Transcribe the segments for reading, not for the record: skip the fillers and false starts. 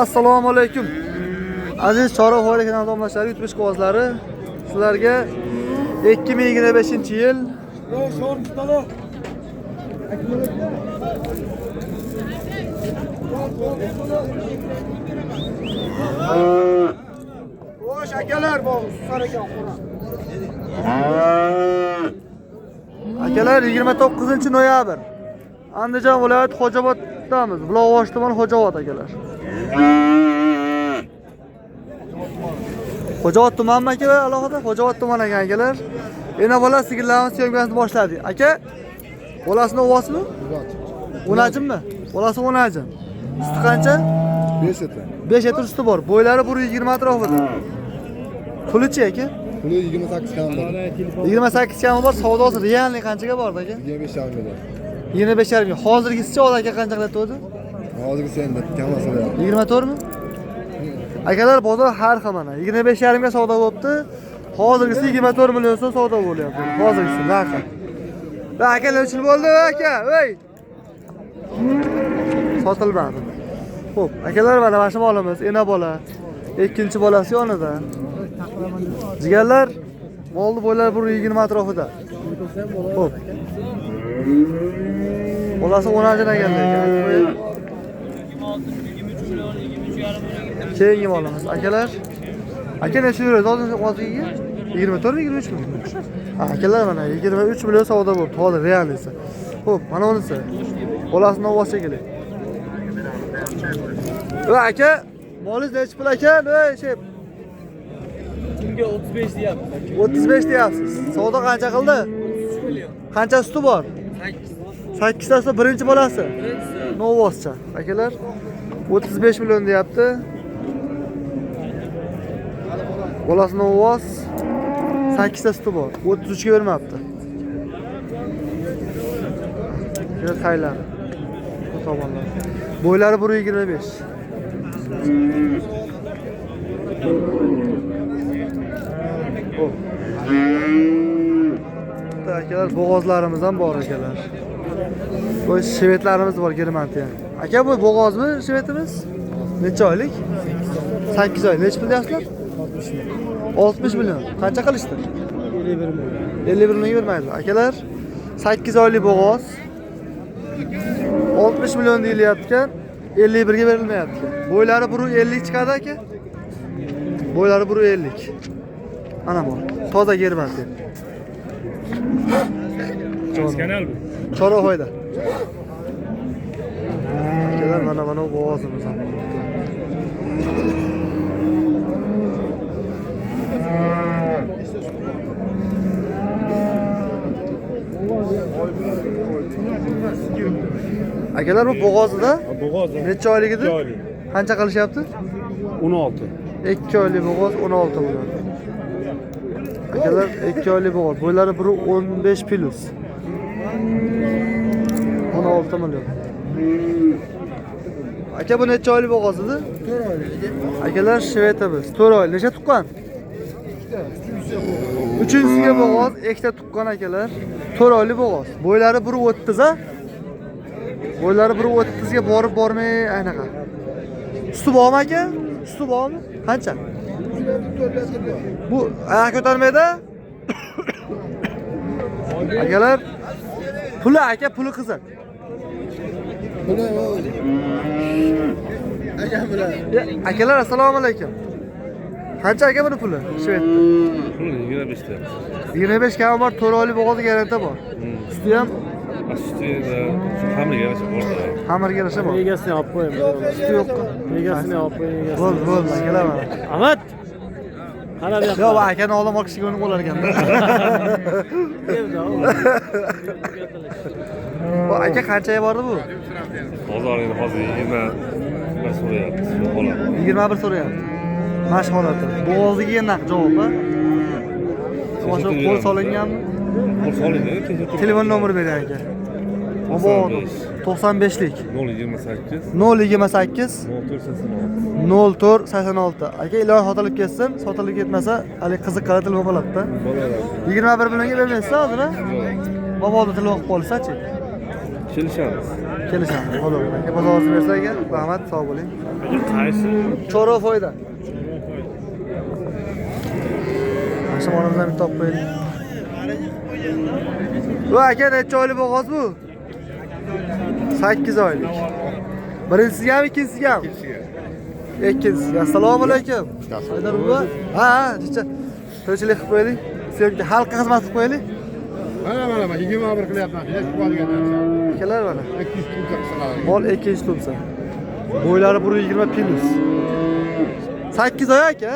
Assalomu alaykum. Aziz Chorov Xo'jalik kanali tomoshalari YouTube ishqibozlari, sizlarga 2025-yil Xo'sh, akalar, bu susar ekan Qur'on. akalar 29-noyabr Andijon viloyati Xo'jaboddamiz. Buloqvosh tumani Xo'jabod akalar. Xo'jabod tumanmi aka va alohida Xo'jabod tumani ekan akalar. Yana bola sigirlarni syomkasini boshladik. Aka, bolasini ovosmi? O'najimmi? Bolasi o'najim. Suti qancha? 5 etdi. 5 litr suti bor. Bo'ylari 120 atrofida. Pulichi aka? Puli 28 kam bor. 28 kam bor. Savdosi realniy qanchaga bordi aka? 25 million. 25,5 million. Hozirgisicha aka qancha qilyapti? Hozirgisi endi kamasi bor. 24 mi? Akalar bozor har xil mana. 25,5 ga savdo bo'libdi. Hozirgisi 24 million so'm savdo bo'lyapti. Hozirgisi narxi. Va akalar uchun bo'ldi aka. Voy. Sotilmadi. Xo'p, akalar mana mana shu bolamiz, ena bola. Ikkinchi bolasi yonida. Jigarlar molni bo'ylari 120 atrofida. Xo'p. Bolasi 10 jana ekan. Keyingi bolamiz. Akalar. Aka necha yuradi hozirga? 24 mi 23 mi? Akalar mana 23 million savdo bo'ldi. Hozir realnisi. Xo'p, mana unisi. Bolasini ovozga keling. Va aka, molingiz necha pul ekan? Voy, shep. Bunga 35 deyapsiz. 35 deyapsiz. Savdo qancha qildi? 33 million. Qancha suti bor? 8 tasi birinchi bolasi. Novoscha. Akalar 35 million deyapti. Bolasi novos. 8 ta suti bor. 33 ga bermabdi. Shuna taylar. Bu tomonlar. Bo'ylari 125. Hop. Akalar bo'g'ozlarimiz ham bor akalar. Bu shevetlarimiz bor Germantiya. Aka bu bo'g'ozmi shevetimiz? Necha oylik? 8 oy. Necha pul deyapsizlar? 60 million. Qancha qilishdi? 51 million. 51 million bermaydi. Akalar 8 oylik bo'g'oz 60 million deyilyapti. 51 ga berilmayapti. Bo'ylari 150 chiqadi aka. Bo'ylari 150. Ana bu. Toza Germantiya. Kanal bu. Chorvoyda. Akalar mana bo'g'ozimiz ham. Akalar bu bo'g'ozida? Bo'g'oz. Necha oylik edi? 2 oylik. Qancha qilishyapti? 16. 2 oylik bo'g'oz 16 million. Akalar 2 oylik bo'g'oz. Bo'ylari 1.15 plus. 16 million. Aka bu necha oylik bo'g'oz edi? 4 oylik. Akalar shevetimiz. 4 oylik. Necha tuqqan? Uchinchisiga bo'g'oz, ikkita tuqqan akalar. 4 oylik bo'g'oz. Bo'ylari 1.30 a. Bo'ylari 1.30 ga borib bormay aynaqa. Suti bormi aka? Suti bormi? Qancha? Bu oyoq ko'tarmaydi. Akalar puli aka, puli qiziq. Buni aka bilan. Akalar assalomu alaykum. Qancha aka buni puli? Shvetda. 25 ta. 25 kam bor, 4 oylik bo'g'oz garantiya bor. Suti ham Astida xamirga yarasha bor. xamirga yarasha bor. Egasini olib qo'ying. Suti yo'q. Egasini olib qo'ying. Bo'l, akalar mana. Ahmad. Qara bu yoqqa. Yo'q, akani oldin olishga o'rin bo'lar ekanda. Bu aka qanchaga bordi bu? Hozir 21 so'rayapti. Xolos. 21 so'rayapti. Mashg'uloti. Bo'g'oziga naq javob, ha? Tomosha qo'l solinganmi? Qo'l solingan. Telefon nomeri bering aka. 95lik 028 028 0486. 0486. Aka ilohi xotirib ketsin, sotilib ketmasa, hali qiziq qara telefon bo'ladi-da. 21 millionga bermaysiz hozir, ha? Boboda telefon qilib qolsa-chi. Kelishamiz. Kelishamiz. Bo'ladi. Aka bozoringizni bersa aka, rahmat, sog' bo'ling. Qaysi? Chorva foyda. Mashinalarimizni bitta olib qo'ying. Bu aka necha oylik bo'g'oz bu? 8 oylik. Birinchisiga ikkinchisiga ham? Ikkinchisiga. Assalomu alaykum. Haydar buva. Ha, chicha. Tirikchilik qilib qo'yaylik. Sizga xalqqa xizmat qilib qo'yaylik. Mana 21 qilyapman. Hech bo'ladigan narsa. Akalar mana. 200 tumsa qilsalar. Mol 200 tumsa. Bo'ylari 120 plus. 8 oy aka.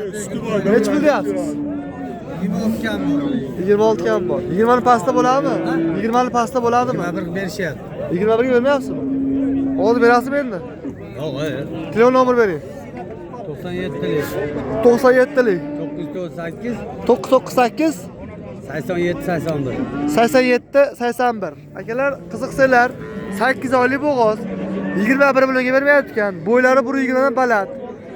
8 oy. Nech pul deyapsiz? 26 kam bor. 26 kam bor. 20 ni pastda bo'ladimi? 20 ni pastda bo'ladimi? 21 berishyapti. 21 ga bermayapsizmi? Hozir berasizmi endi? Yo'q, Telefon nomer bering. 97lik 97lik 998 998 87 81. 87 81. Akalar qiziqsanglar 8 oylik bo'g'oz 21 millionga bermayapti ekan. Bo'ylari 120 dan baland.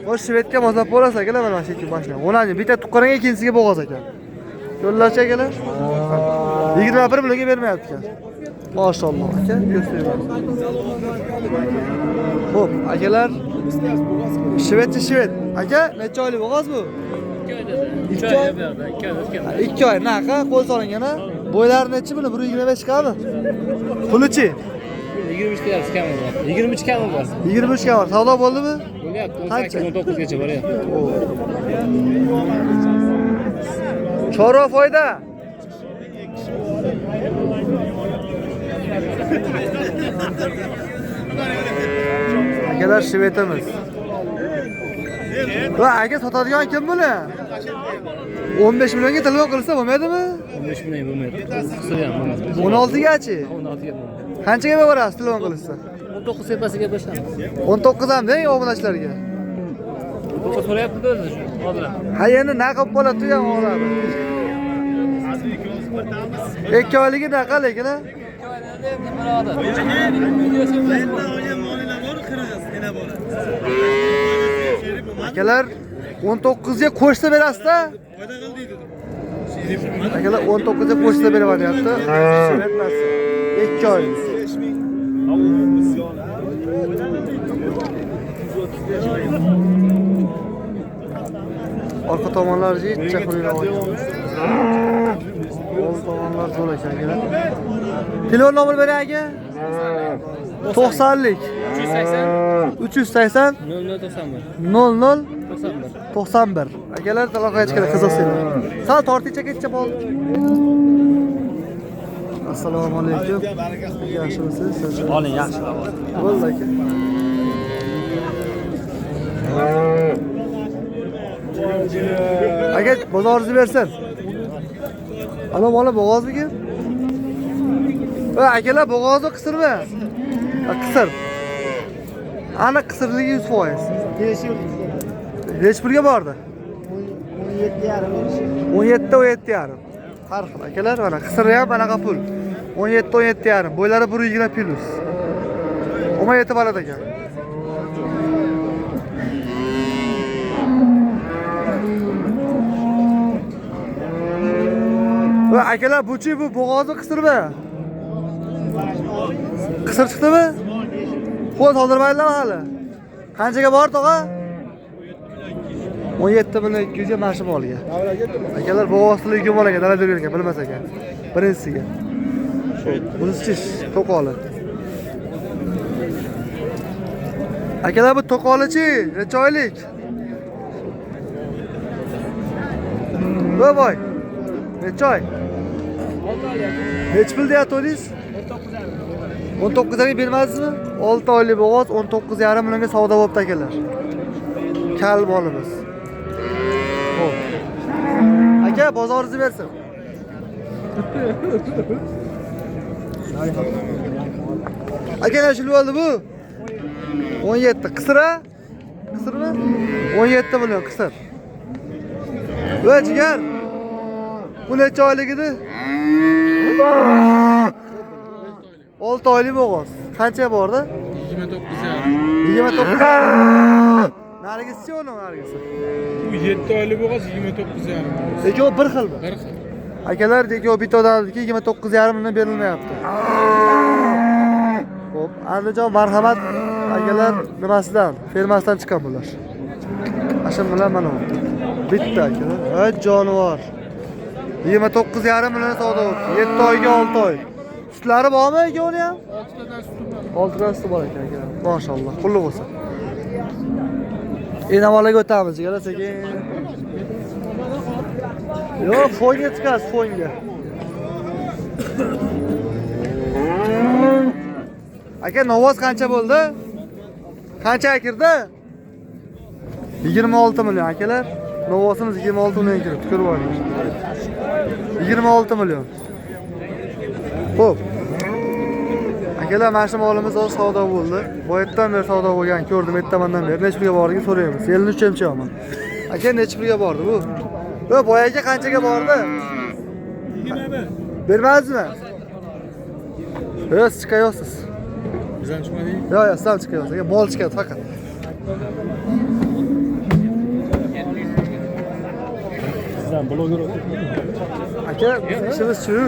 O'sha shvedga mozab bo'lasiz akalar mana shu mashina. O'nani bitta tuqqaniga ikkinchisiga bo'g'oz ekan. Yo'llachi akalar. 21 millionga bermayapti ekan. Mashalloh aka, ko'rsatamiz. Xo'p, akalar shvedcha shved. Aka, necha oylik bo'g'oz bu? 2 oy. 2 oy. Naqa qo'l solingan a? Bo'ylari nechi buni? 125 chiqadimi? Pulichi? 23 deyapsiz kami bor. 23 kami bor. 23 ga bor. Savdo bo'ldimi? Bo'lyapti. Qancha? 18-19 gacha boryapti. Chorva foyda. Akalar shvetimiz. Va aka sotadigan kim buni? 15 millionga telefon qilsa bo'lmaydimi? 15 million bo'lmaydi. Qisqa ham bo'lmadi. 16 gachi. 16 ga bo'lmaydi. Qanchaga berasiz telefon qilsa? 19 sepasiga gaplashamiz. 19 ham deng obunachilarga. Bu so'rayapti-da o'zi shu. Hozir. Ha endi na qilib qoladi ham odam. 2 oyligi naqa lekin a? Akalar 19 ga qo'shsa berasiz-da? Akalar 19 ga qo'shsa beraman deyapti. Shvetmasi. 2 oy. Orqa tomonlar jicha qilib olgan. Old tomonlar zo'r ekan akalar. Telefon nomer bering aka. 90lik 380 00 91. Akalar aloqaga chiqadi qiziqsanglar. Sal torticha ketcha bo'ldi. Assalomu alaykum. Yaxshimisiz? Oling, yaxshi. Bo'ldi aka. Aka bozoringizni bersin. Ana bola bo'g'ozniki. Va akalar bo'g'ozni qisirmi? Qisir. Ana qisirligi 100%. Nech pulga bordi? 17.5. Har xil akalar mana qisiri ham anaqa pul. 17.5. Bo'ylari 120 plus. 17 baland ekan. Va akalar buchi bu bo'g'ozni qisirmi? Qisir chiqdimi? Qo'l soldirmaydilar hali. Qanchaga bor tog'a? 17 million 200 ga mashib olgan. Akalar bo'g'ozli gumon ekan, dalada bergan, bilmas ekan. Birinchisiga. Bunisi to'qoli. Akalar bu to'qolichi, necha oylik? Voy. Necha oy? Nech pul deyapsiz? 19 ga bermadingizmi? 6 oylik bo'g'oz 19,5 millionga savdo bo'pti akalar. Kal bolimiz. Xo'p. Aka bozoringizni bersin. Aka nechil bo'ldi bu? 17. Qisira? Qisirmi? 17 million qisir. Va jigar. Bu necha oylik edi? 6 oylik bo'g'oz. Qancha bordi? 29. Nargisi yo'qmi nargisi? Bu 7 oylik bo'g'oz 29,5. Lekin u bir xilmi? Bir xil. Akalar, lekin u bitta odamniki 29,5 million berilmayapti. Hop, Andijon marhamat akalar nimasidan, fermasidan chiqqan bular. Asham bilan mana bu. Bitta akalar. Ha, jonivor. 29,5 million savdo bo'ldi. 7 oyga 6 oy. Sutlari bormi aka uni ham? 6 ta suti bor ekan aka. Maşallah, qulluq bo'lsin. Enavolaga o'tamiz akalar sekin. Yo'q, fonga chiqasiz, fonga. Aka, novoz qancha bo'ldi? Qancha kirdi? 26 million akalar. Novosimiz 26 million kirdi. Ko'rib oling. 26 million. Xo'p. Akalar, mana shu molimiz hozir savdo bo'ldi. Boyatdan beri savdo bo'lgan, ko'rdim, ertamandan beri. Necha pulga borligini so'raymiz. 53 emchaman. Aka, necha pulga bordi bu? Yo, boyaga qanchaga bordi? 21. Bermaysizmi? Yo, siz chiqayapsiz. Bizdan chiqmading? Yo, sizdan chiqayapsiz. Aka, mol chiqadi faqat. Bizdan bloger Aka, ishimiz shu.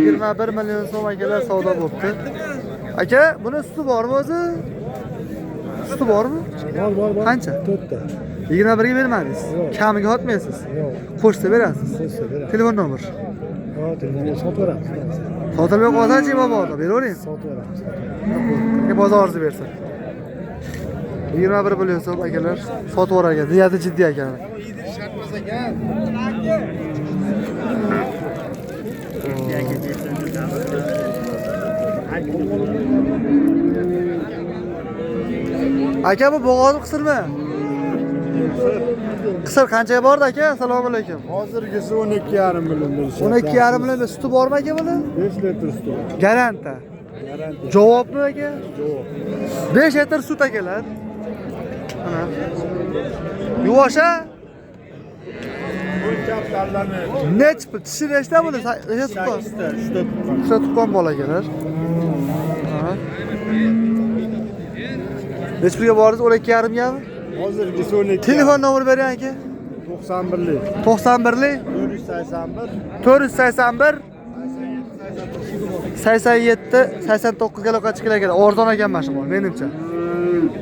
21 million so'm akalar savdo bo'libdi. Aka, buni suti bormi o'zi? Suti bormi? bor. Qancha? 4 ta. 21 ga bermadingiz. Kamiga hotmaysiz. Yo'q. Qo'shsa berasiz. Telefon nomer. Ha, telefonni sotib beramiz. Sotilmay qolsa-chi boboda beravering. Sotib beramiz. Aka, bozoringizni bersin. 21 million so'm akalar sotib yuborgan. Niyati jiddiy ekan. Aka, bu bo'g'ozni qisirmi? Qisir qanchaga bordi aka? Assalomu alaykum. Hozirgisi 12,5 million berishadi. 12,5 million suti bormi aka buni? 5 litr suti. Garanta. Garantiya. Javobmi aka? Javob. 5 litr sut akalar. Mana. Yuvosha? Nech pul? Tishi nechta buni? Nechta tuqqan? 3ta tuqqan bola akalar. Ha. Nech pulga bordingiz? 12,5 gami? Hozirgisi 12. Telefon nomeri bering aka. 91lik. 91lik 481 481 87 89 ga aloqa chiqar ekan. Arzon ekan mana shu mol, menimcha.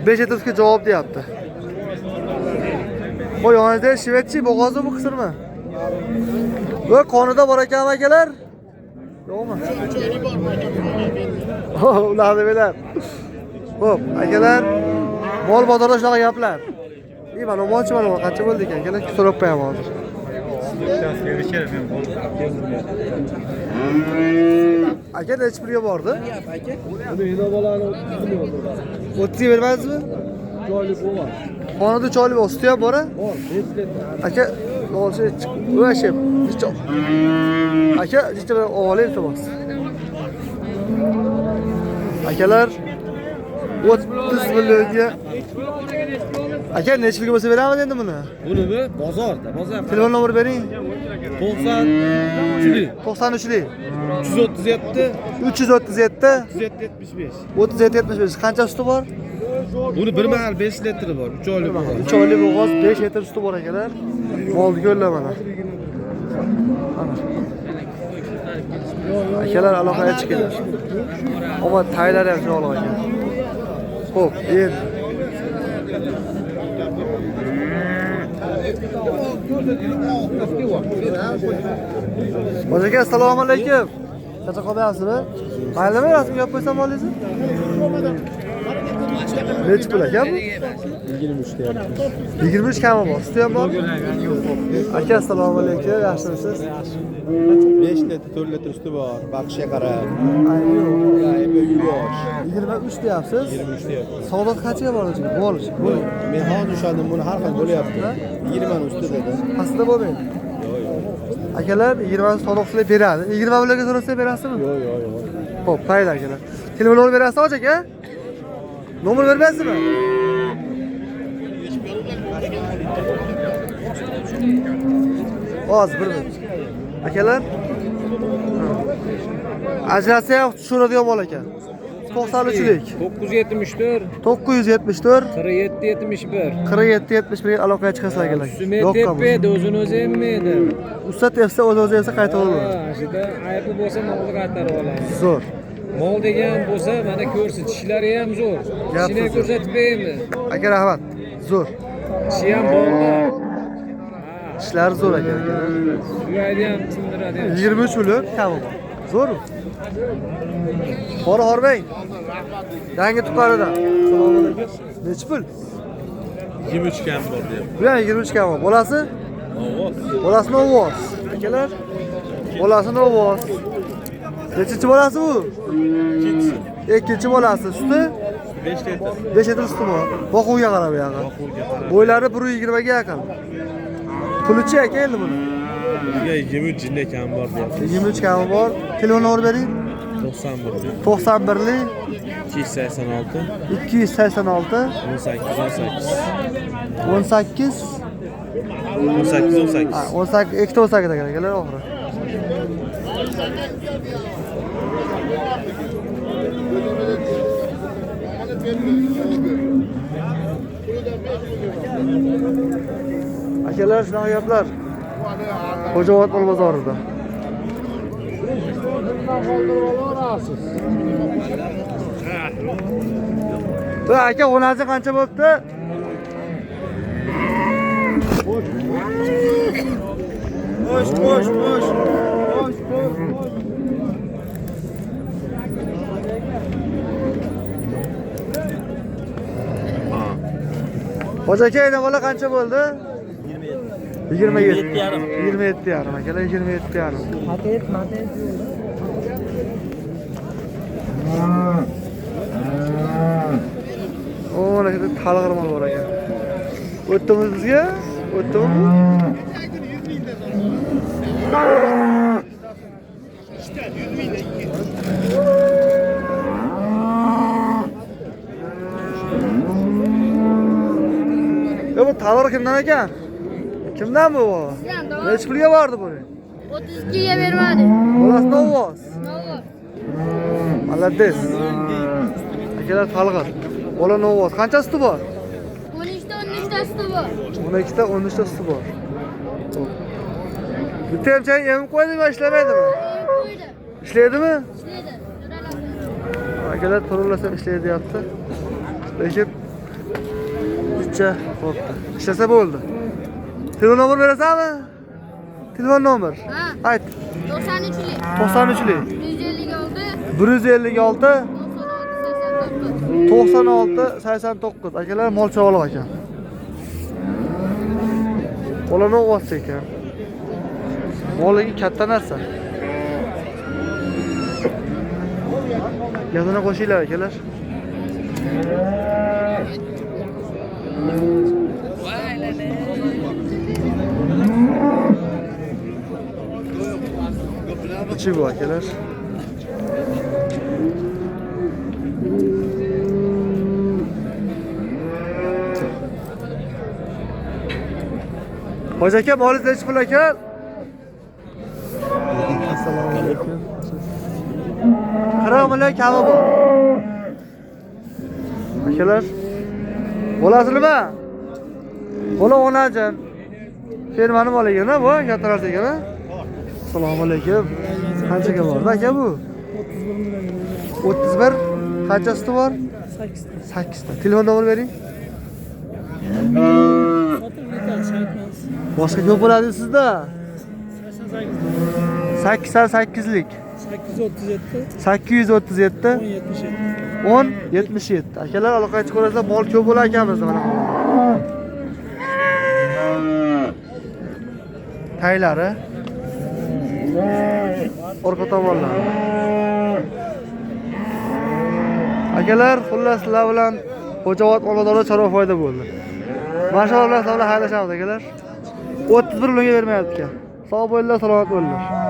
5 etrafga javob deyapti. Bu yonida shvetchi bo'g'ozi bu qisirmi? Va qonida bor ekan akalar. Yo'qmi? Ularni bilan. Xo'p, akalar, mol bozorda shunaqa gaplar. Mana molchi mana qancha bo'ldi ekan akalar? So'rab qo'yaman hozir. Aka, necha pulga bordi? Buni inovalarni 30 ga bermaysizmi? joyli bo'lgan. Xonada choyli bor, suti ham bor-a? Bor, 5 litr. Aka, olsa o'shib. Aka, jicha bilan olib iltimos. Akalar 30 millionga. Aka, necha pulga bo'lsa beramiz endi buni? Bunimi bozorda, bozor. Telefon nomeri bering. 93lik, 93lik 337, 337 375. 3775. Qancha suti bor? Buni 1 mahal 5 litri bor, 3 oylik bo'lgan. 3 oylik bo'g'oz 5 litr suti bor akalar. Molni ko'rlar mana. Akalar aloqaga chiqinglar. Ammo taylar ham sog'liq ekan. Xo'p, endi Boz aka, assalomu alaykum. Qancha qolyapsizmi? Maylimi rasmga olib qo'ysam olingizni? Necha pul aka bu? 23 ta. 23 kami bor. Suti ham bor? Aka, assalomu alaykum. Yaxshimisiz? 5 litr, 4 litr suti bor. Baxshiga qarab. Ayni yosh. 23 deyapsiz. 23 deyapti. Savdo qanchaga boradi? Bor. Men hozir ushladim, buni har xil bo'lyapti. 20 usti dedi. Pastda bo'lmaydi. Akalar 20 savdo qilib beradi. 20 milliga so'rasa berasizmi? Yo'q. Xo'p, mayli akalar. Telefon nomeri berasiz hozir aka? Nomer bermaysizmi? Hozir bir minut. Akalar. Ajratsa ham tushiradigan bola ekan. 93lik 974 974 47 71. 47 71 aloqaga chiqasizlar akalar. Sumet tepedi, o'zini o'zi emmaydi. Usta tepsa o'zi-o'zi esa qayta olaman. Shida aybi bo'lsa molni qaytarib olamiz. Zo'r. Mol degan bo'lsa, mana ko'rsatishlari ham zo'r. Gap Ishini so'z. ko'rsatib beraymi? Aka rahmat. Zo'r. Ishi ham bog'da. Ishlari zo'r aka. Suyaydi ham, sindiradi ham. 23 puli kabi bor. Zo'r. Qora horbang. Yangi tuqqanidan. Assalomu alaykum. Nechi pul? 23 kam bor deyapti. Bu ham 23 kam bor. Bolasi? Bolasi novoz. Akalar. Bolasi novoz. Nechinchi bolasi bu? Ikkinchi bolasi. Suti? 5 litr. 5 litr suti bor. Boquvga qarab yaqin. Bo'ylari 120 ga yaqin. Pulichi aka endi buni. Bizga 23 jinda kam bor deyapti. 23 kami bor. Telefon nomeri bering. 91 91lik 286 286 18 18 ha, 18 ikkita 18 ekan akalar oxiri. Akalar shunaqa gaplar. Xo'jobod mol bozorida. Bu aka onazi qancha bo'libdi? Bosh. Hoca aka ena bola qancha bo'ldi? 27 yarim. 27 yarim akalar 27 yarim. Matet. O, ne kadar talg'irmol bor ekan. O'tdimi bizga? O'tdimi? Ya bu tavır kimdan ekan? Kimdan bu? Necha pulga bordi bu? 32 ga bermadi. Bolasi novoz. Novoz. Malades. Akalar talg'ir. Bola novoz. Qancha suti bor? 13 ta 13 ta suti bor. 12 ta 13 ta suti bor. Bitta ham chang emib qo'ydingmi, ishlamaydimi? Qo'ydi. Ishlaydimi? Ishlaydi. Akalar to'g'rilasam ishlaydi deyapti. Lekin bitta bo'pti. Ishlasa bo'ldi. Telefon nomer berasanmi? Telefon nomer. Ha. Ayt. 93lik. 93lik 156 156 96 89. Akalar molcha olib ekan. Qo'lini o'g'otsa ekan. Moligi katta narsa. Yanına qo'shinglar akalar. Ichi bu akalar. Hoca aka, molingiz nechi pul ekan? Assalomu alaykum. 40 million kami bor. Akalar, bolasi nima? Bola onajon. Fermani moligina bu, kattalar ekana. Assalomu alaykum. Qanchaga bordi aka bu? 31. Qanchasi bor? 8 ta. Telefon nomer bering. Boshqa ko'p bo'ladi sizda? 88lik 837 1077. Akalar aloqaga chiqib ko'rasizlar, mol ko'p bo'lar ekanmizda mana. Taylari orqa tomonlar. Akalar, xullas sizlar bilan Xo'jobod Olmazorda chorva foyda bo'ldi. Mashallah, sizlar bilan xayrlashamiz akalar. 31 million bermayapti ekan. Sog' bo'linglar, salomat bo'linglar.